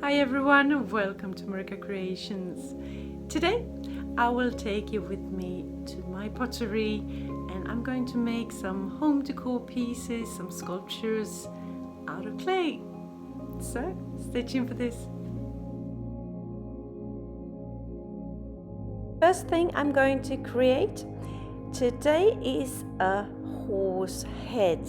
Hi everyone, welcome to MarikaCreations. Today I will take you with me to my pottery and I'm going to make some home decor pieces, some sculptures out of clay. So stay tuned for this. First thing I'm going to create today is a horse head.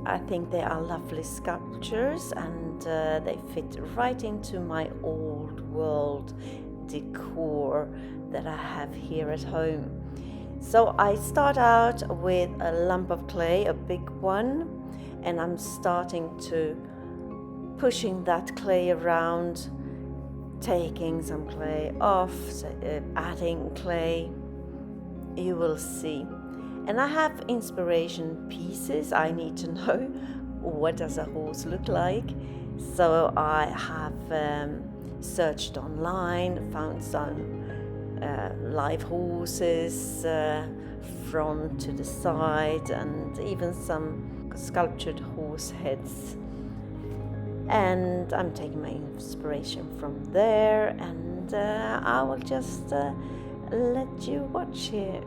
I think they are lovely sculptures and they fit right into my old world decor that I have here at home. So I start out with a lump of clay, a big one, and I'm starting to pushing that clay around, taking some clay off, adding clay, you will see. And I have inspiration pieces. I need to know what does a horse look like. So I have searched online, found some live horses, front to the side, and even some sculptured horse heads. And I'm taking my inspiration from there, and I will just let you watch here.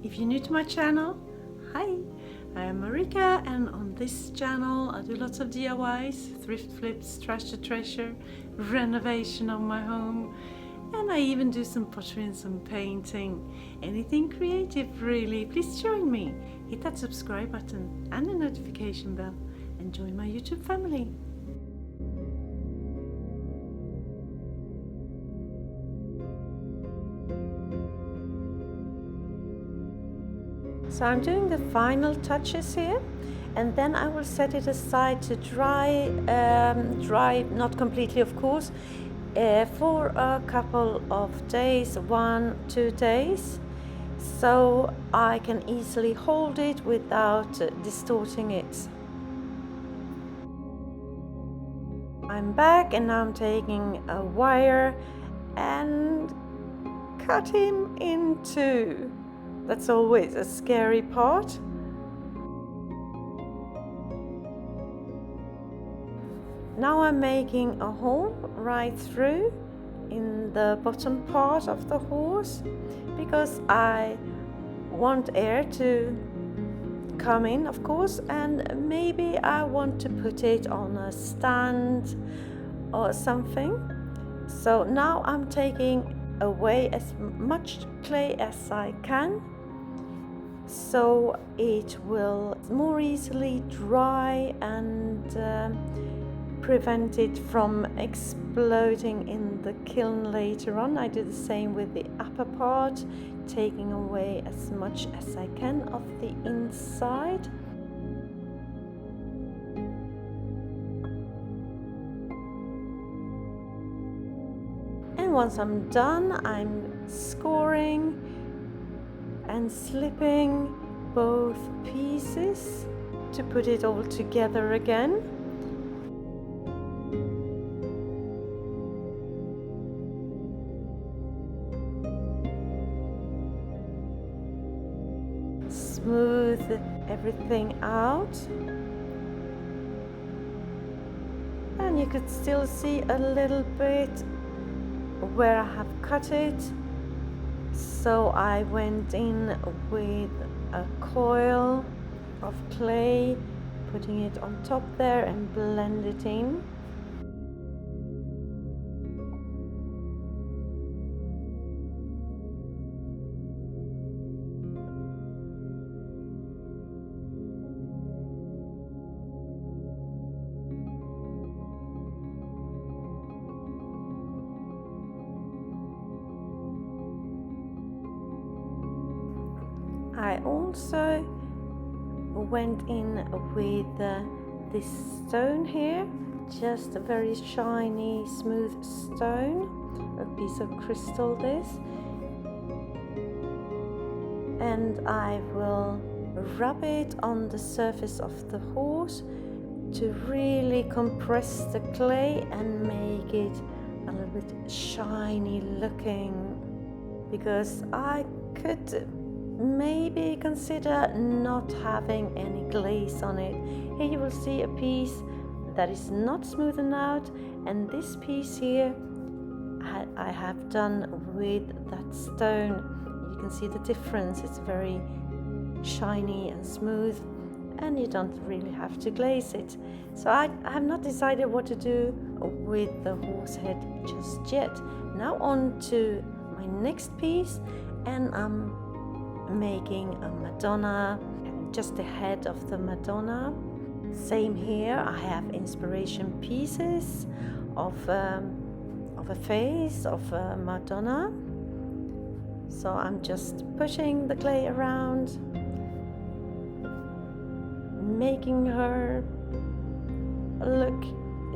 If you're new to my channel, hi, I am Marika, and on this channel I do lots of DIYs, thrift flips, trash to treasure, renovation of my home, and I even do some pottery and some painting. Anything creative really. Please join me. Hit that subscribe button and the notification bell and join my YouTube family. So I'm doing the final touches here, and then I will set it aside to dry, not completely of course, for a couple of days, 1-2 days, so I can easily hold it without distorting it. I'm back, and now I'm taking a wire and cut him in two. That's always a scary part. Now I'm making a hole right through in the bottom part of the horse because I want air to come in, of course, and maybe I want to put it on a stand or something. So now I'm taking away as much clay as I can so it will more easily dry and prevent it from exploding in the kiln later on. I do the same with the upper part, taking away as much as I can of the inside. And once I'm done, I'm scoring and slipping both pieces to put it all together again. Smooth everything out, and you could still see a little bit where I have cut it, so I went in with a coil of clay, putting it on top there and blend it in. I also went in with this stone here, just a very shiny, smooth stone, a piece of crystal this, and I will rub it on the surface of the horse to really compress the clay and make it a little bit shiny looking, because I could maybe consider not having any glaze on it. Here you will see a piece that is not smoothened out, and this piece here I have done with that stone. You can see the difference. It's very shiny and smooth, and you don't really have to glaze it. So I have not decided what to do with the horse head just yet. Now on to my next piece, and I'm making a Madonna, just the head of the Madonna. Same here, I have inspiration pieces of a face of a Madonna. So I'm just pushing the clay around, making her look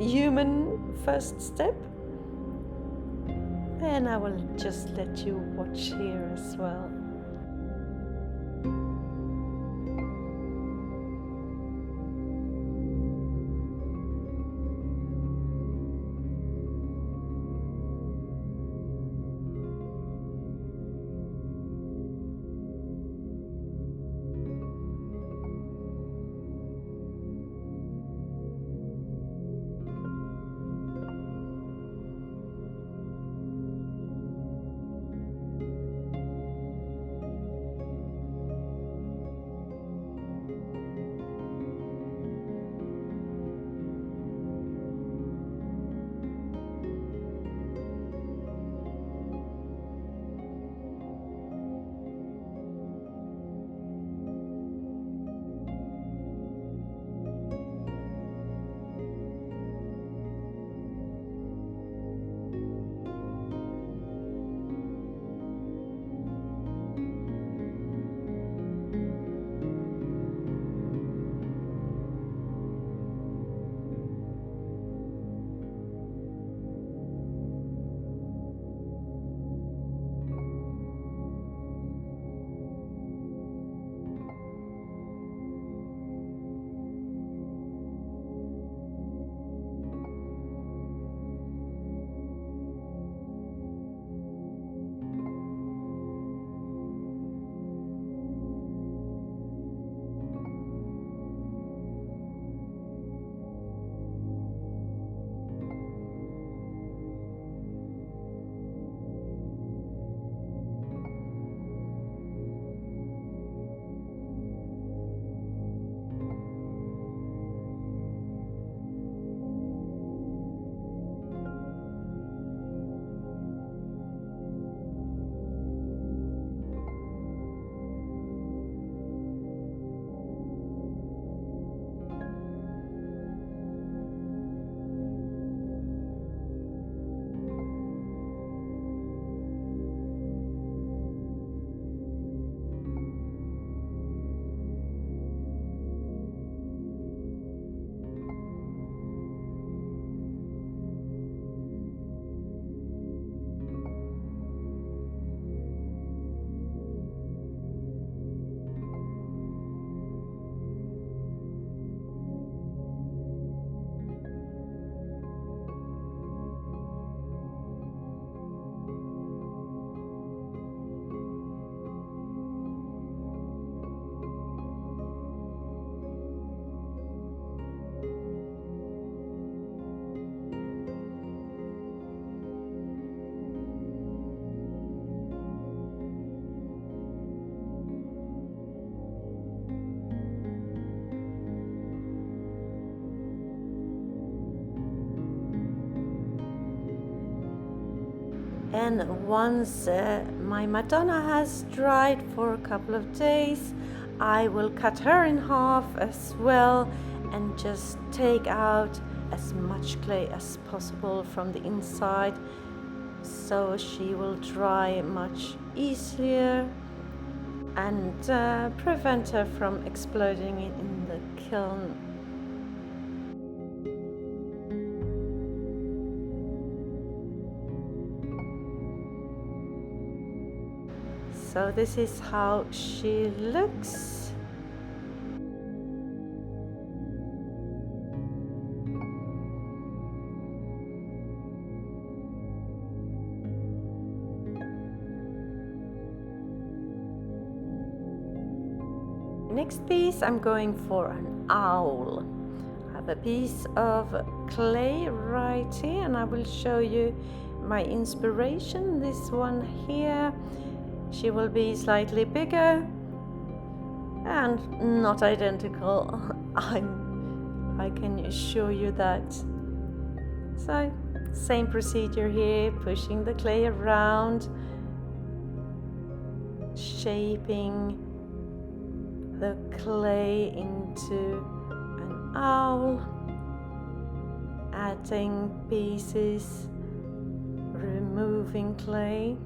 human first step. And I will just let you watch here as well. And once my Madonna has dried for a couple of days, I will cut her in half as well and just take out as much clay as possible from the inside, so she will dry much easier and prevent her from exploding in the kiln. So this is how she looks. Next piece, I'm going for an owl. I have a piece of clay right here, and I will show you my inspiration. This one here, she will be slightly bigger and not identical. I can assure you that. So, same procedure here, pushing the clay around, shaping the clay into an owl, adding pieces, removing clay.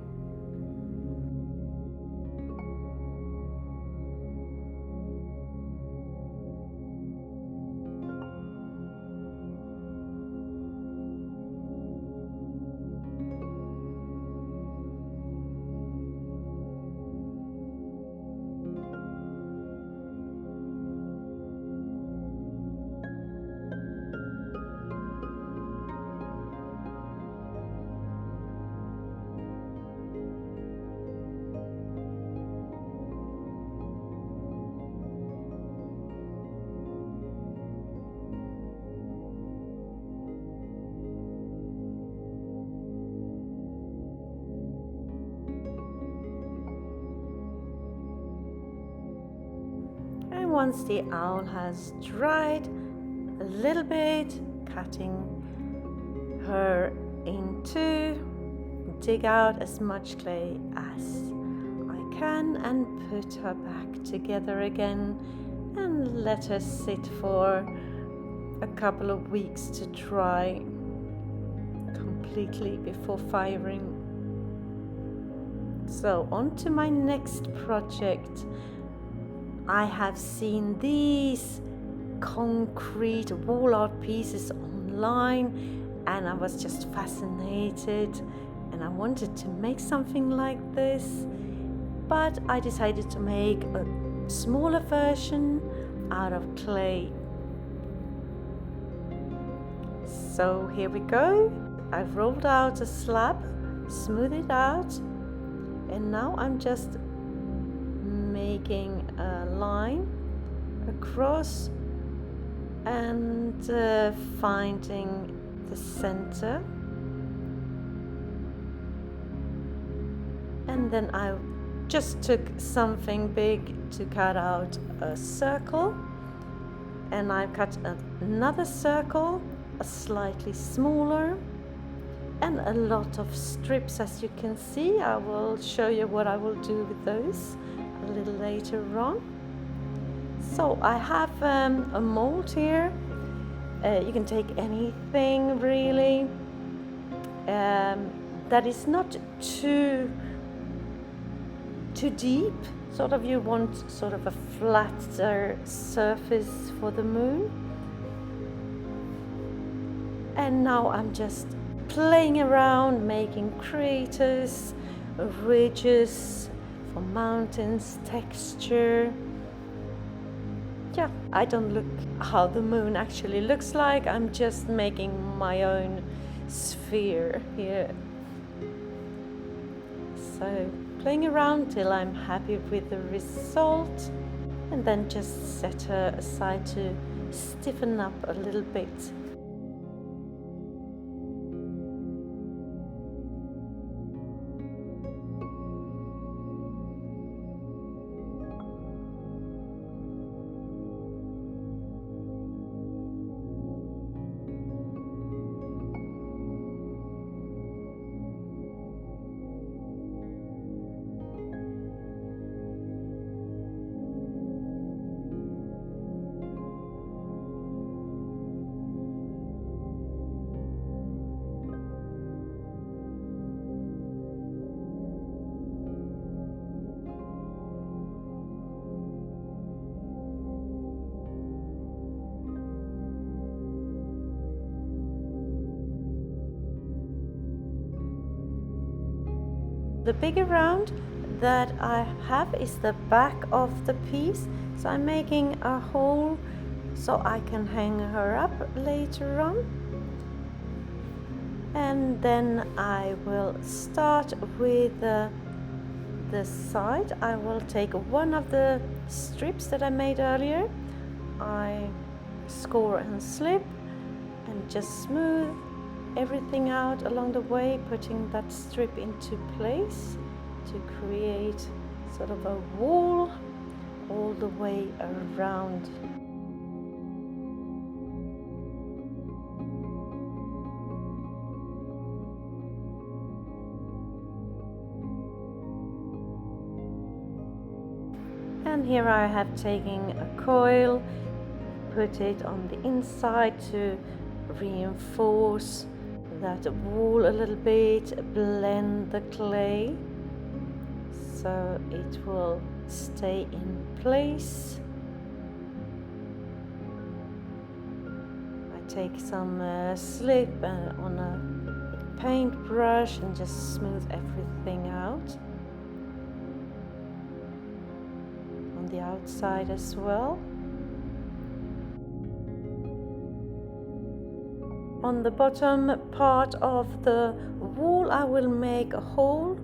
And once the owl has dried a little bit, cutting her in two, dig out as much clay as I can and put her back together again and let her sit for a couple of weeks to dry completely before firing. So on to my next project. I have seen these concrete wall art pieces online and I was just fascinated and I wanted to make something like this, but I decided to make a smaller version out of clay. So here we go. I've rolled out a slab, smoothed it out, and now I'm just making a line across and finding the center, and then I just took something big to cut out a circle, and I've cut another circle, a slightly smaller, and a lot of strips, as you can see. I will show you what I will do with those a little later on. So I have a mold here. You can take anything really that is not too deep. Sort of, you want sort of a flatter surface for the moon. And now I'm just playing around, making craters, ridges for mountains, texture. Yeah, I don't look how the moon actually looks like. I'm just making my own sphere here. So playing around till I'm happy with the result, and then just set her aside to stiffen up a little bit. The bigger round that I have is the back of the piece, so I'm making a hole so I can hang her up later on. And then I will start with the side. I will take one of the strips that I made earlier. I score and slip and just smooth everything out along the way, putting that strip into place to create sort of a wall all the way around. And here I have taken a coil, put it on the inside to reinforce that wall a little bit, blend the clay so it will stay in place. I take some slip on a paintbrush and just smooth everything out on the outside as well. On the bottom part of the wall I will make a hole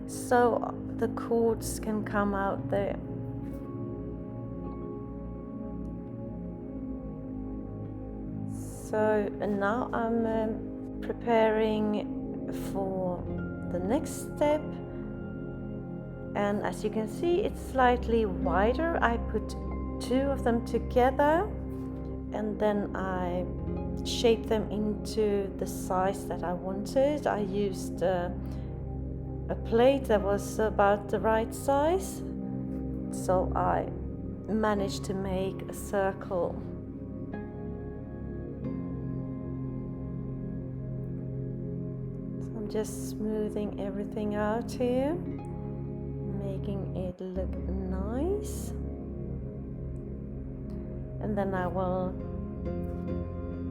so the cords can come out there. So now I'm preparing for the next step, and as you can see it's slightly wider. I put two of them together and then I shape them into the size that I wanted. I used a plate that was about the right size, so I managed to make a circle. So I'm just smoothing everything out here, making it look nice, and then I will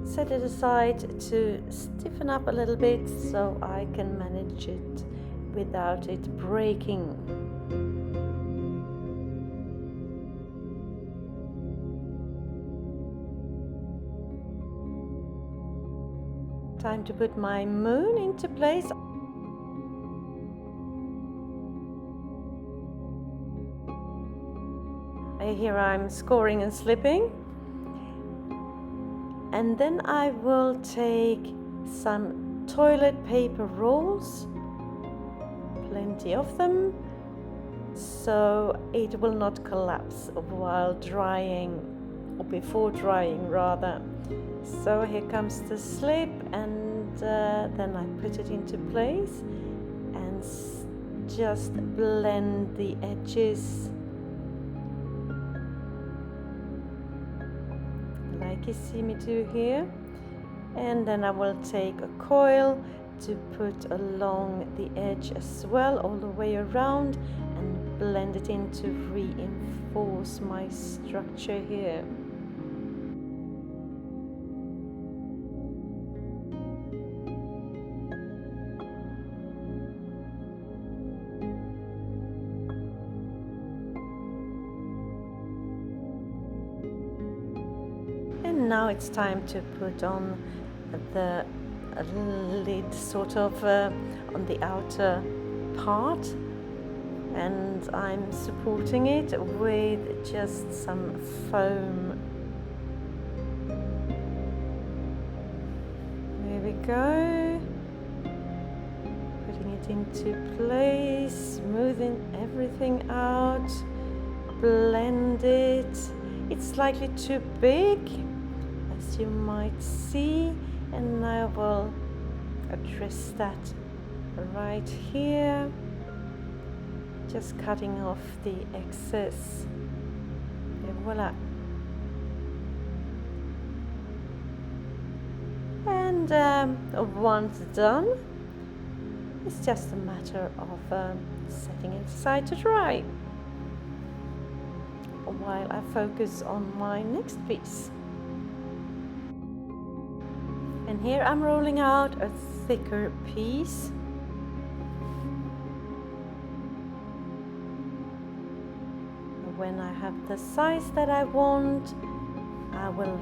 set it aside to stiffen up a little bit so I can manage it without it breaking. Time to put my moon into place. Here I'm scoring and slipping. And then I will take some toilet paper rolls, plenty of them, so it will not collapse while drying, or before drying rather. So here comes the slip, and then I put it into place and just blend the edges like you see me do here. And then I will take a coil to put along the edge as well, all the way around, and blend it in to reinforce my structure here. And now it's time to put on the lid sort of on the outer part, and I'm supporting it with just some foam. There we go. Putting it into place, smoothing everything out, blend it. It's slightly too big, as you might see, and I will address that right here, just cutting off the excess. And voila. And once done, it's just a matter of setting it aside to dry while I focus on my next piece. And here I'm rolling out a thicker piece, when I have the size that I want, I will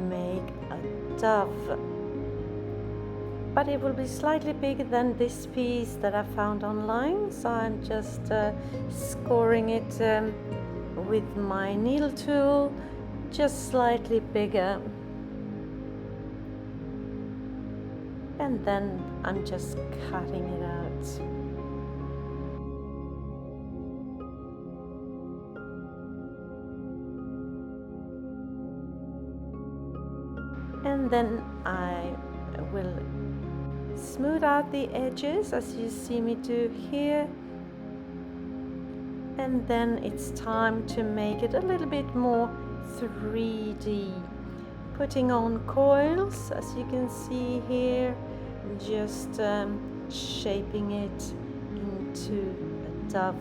make a dove. But it will be slightly bigger than this piece that I found online, so I'm just scoring it with my needle tool, just slightly bigger. And then I'm just cutting it out. And then I will smooth out the edges as you see me do here. And then it's time to make it a little bit more 3D. Putting on coils, as you can see here, just shaping it into a dove.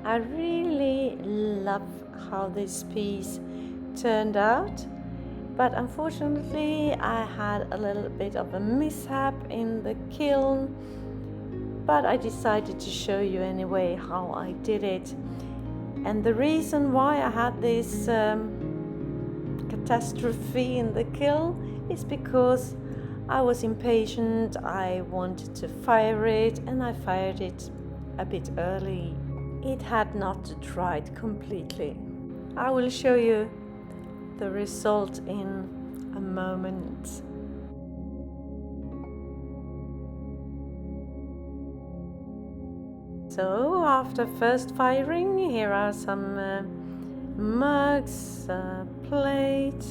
I really love how this piece turned out, but unfortunately I had a little bit of a mishap in the kiln, but I decided to show you anyway how I did it. And the reason why I had this catastrophe in the kiln is because I was impatient. I wanted to fire it, and I fired it a bit early. It had not dried completely. I will show you the result in a moment. So after first firing, here are some mugs, plate,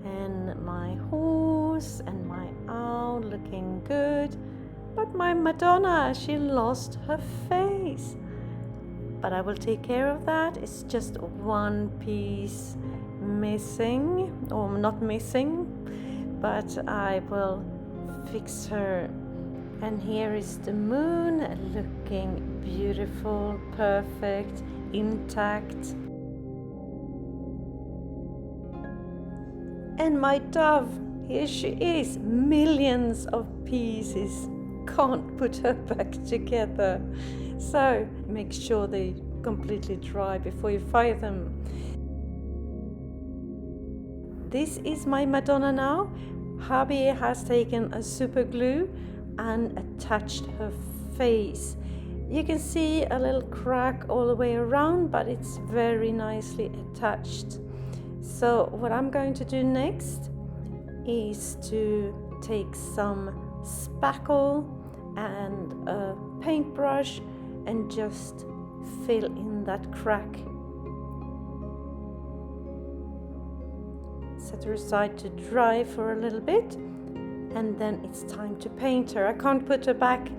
and my horse and my owl looking good. But my Madonna, she lost her face. But I will take care of that. It's just one piece missing, or not missing, but I will fix her. And here is the moon looking beautiful, perfect, intact. And my dove, here she is, millions of pieces. Can't put her back together. So make sure they completely dry before you fire them. This is my Madonna now. Hubby has taken a super glue and attached her face. You can see a little crack all the way around, but it's very nicely attached. So what I'm going to do next is to take some spackle and a paintbrush and just fill in that crack. Set her aside to dry for a little bit, and then it's time to paint her. I can't put her back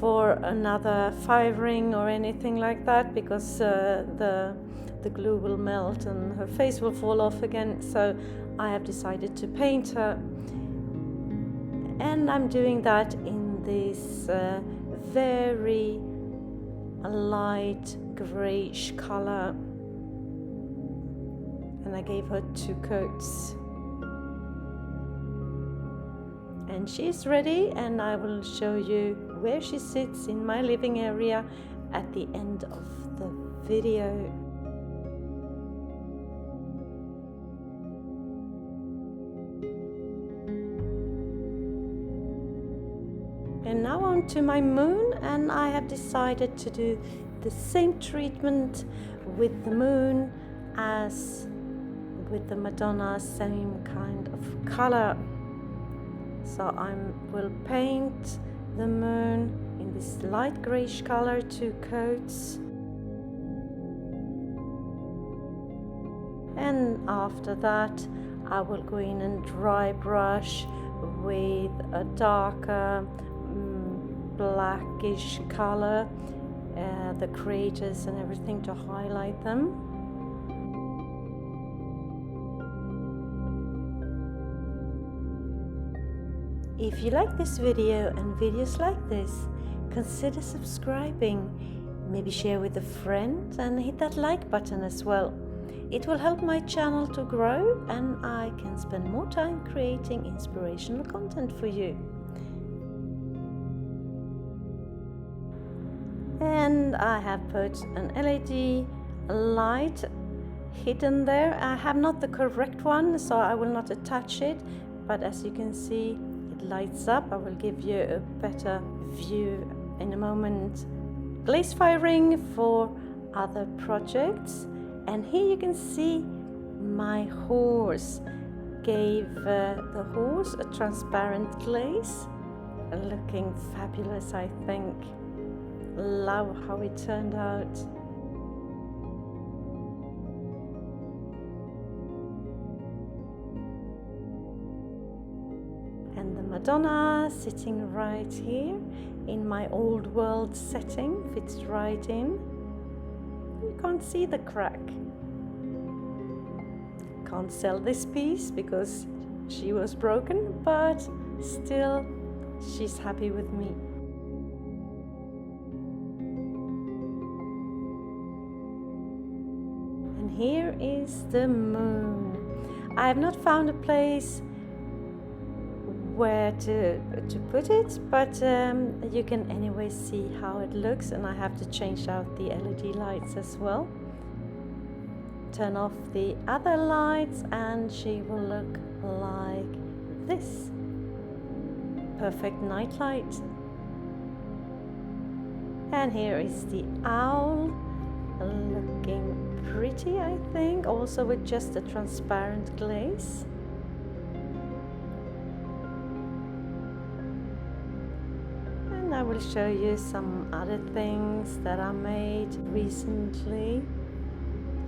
for another firing or anything like that, because the glue will melt and her face will fall off again. So I have decided to paint her, and I'm doing that in this very light grayish color, and I gave her 2 coats. And she's ready, and I will show you where she sits in my living area at the end of the video. And now on to my moon, and I have decided to do the same treatment with the moon as with the Madonna, same kind of color. So I will paint the moon in this light grayish color, 2 coats. And after that I will go in and dry brush with a darker blackish color the craters and everything to highlight them. If you like this video and videos like this, consider subscribing, maybe share with a friend and hit that like button as well. It will help my channel to grow and I can spend more time creating inspirational content for you. And I have put an LED light hidden there. I have not the correct one, so I will not attach it, but as you can see, it lights up. I will give you a better view in a moment. Glaze firing for other projects. And here you can see my horse. Gave the horse a transparent glaze, looking fabulous, I think. Love how it turned out. And the Madonna sitting right here in my old world setting, fits right in. You can't see the crack. Can't sell this piece because she was broken, but still she's happy with me. And here is the moon. I have not found a place where to put it, but you can anyway see how it looks, and I have to change out the LED lights as well. Turn off the other lights and she will look like this. Perfect night light. And here is the owl, looking pretty, I think, also with just a transparent glaze. And I will show you some other things that I made recently.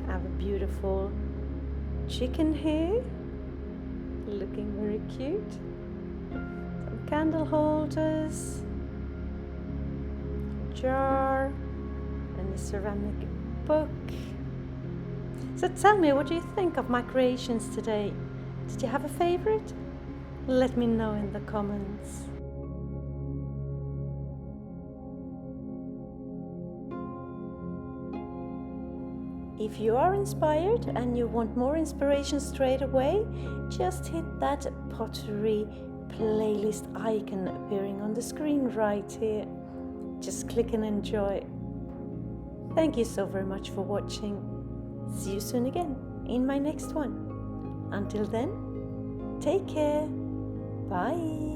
I have a beautiful chicken here, looking very cute. Some candle holders, jar, and a ceramic book. So tell me, what do you think of my creations today? Did you have a favorite? Let me know in the comments. If you are inspired and you want more inspiration straight away, just hit that pottery playlist icon appearing on the screen right here. Just click and enjoy. Thank you so very much for watching. See you soon again in my next one. Until then, take care. Bye.